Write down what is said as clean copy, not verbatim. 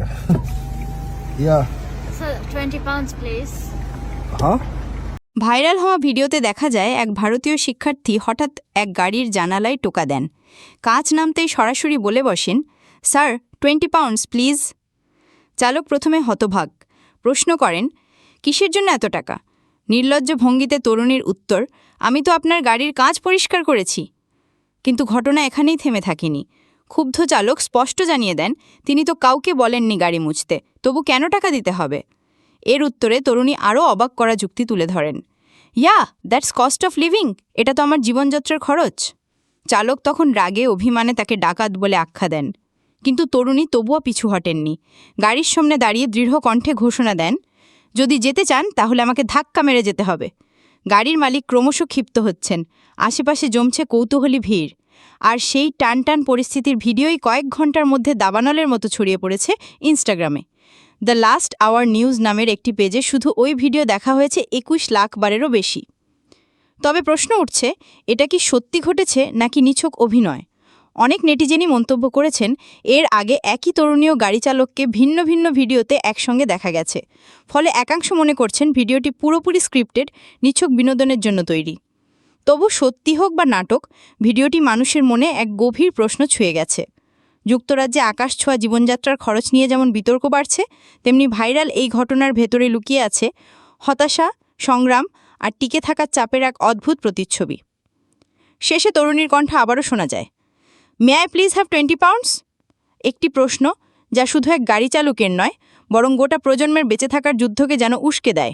here. Yeah. So 20 pounds, please. Huh? Viral হওয়া ভিডিওতে দেখা যায় এক ভারতীয় শিক্ষার্থী হঠাৎ এক গাড়ির জানালায় টোকা দেন। কাঁচ নামতেই সরাসরি বলে বসেন, স্যার 20 পাউন্ডস প্লিজ। চালক প্রথমে হতভাগ, প্রশ্ন করেন, কিসের জন্য এত টাকা? নির্লজ্জ ভঙ্গিতে তরুণীর উত্তর, আমি তো আপনার গাড়ির কাঁচ পরিষ্কার করেছি। কিন্তু ঘটনা এখানেই থেমে থাকেনি। ক্ষুব্ধ চালক স্পষ্ট জানিয়ে দেন, তিনি তো কাউকে বলেননি গাড়ি মুছতে, তবু কেন টাকা দিতে হবে? এর উত্তরে তরুণী আরও অবাক করা যুক্তি তুলে ধরেন, দ্যাটস কস্ট অফ লিভিং, এটা তো আমার জীবনযাত্রার খরচ। চালক তখন রাগে অভিমানে তাকে ডাকাত বলে আখ্যা দেন, কিন্তু তরুণী তবুও পিছু হটেননি। গাড়ির সামনে দাঁড়িয়ে দৃঢ় কণ্ঠে ঘোষণা দেন, যদি যেতে চান তাহলে আমাকে ধাক্কা মেরে যেতে হবে। গাড়ির মালিক ক্রমশ ক্ষিপ্ত হচ্ছেন, আশেপাশে জমছে কৌতূহলী ভিড়। আর সেই টানটান পরিস্থিতির ভিডিওই কয়েক ঘন্টার মধ্যে দাবানলের মতো ছড়িয়ে পড়েছে ইনস্টাগ্রামে। দ্য লাস্ট আওয়ার নিউজ নামের একটি পেজে শুধু ওই ভিডিও দেখা হয়েছে 21 লাখ বারেরও বেশি। তবে প্রশ্ন উঠছে, এটা কি সত্যি ঘটেছে নাকি নিছক অভিনয়? অনেক নেটিজেনই মন্তব্য করেছেন, এর আগে একই তরুণীয় গাড়ি চালককে ভিন্ন ভিন্ন ভিডিওতে একসঙ্গে দেখা গেছে। ফলে একাংশ মনে করছেন ভিডিওটি পুরোপুরি স্ক্রিপ্টেড, নিছক বিনোদনের জন্য তৈরি। তবু সত্যি হোক বা নাটক, ভিডিওটি মানুষের মনে এক গভীর প্রশ্ন ছুঁয়ে গেছে। যুক্তরাজ্যে আকাশ ছোঁয়া জীবনযাত্রার খরচ নিয়ে যেমন বিতর্ক বাড়ছে, তেমনি ভাইরাল এই ঘটনার ভেতরে লুকিয়ে আছে হতাশা, সংগ্রাম আর টিকে থাকার চাপের এক অদ্ভুত প্রতিচ্ছবি। শেষে তরুণীর কণ্ঠ আবারও শোনা যায়, may I please have 20 pounds? একটি প্রশ্ন যা শুধু এক গাড়ি চালকের নয়, বরং গোটা প্রজন্মের বেঁচে থাকার যুদ্ধকে যেন উস্কে দেয়।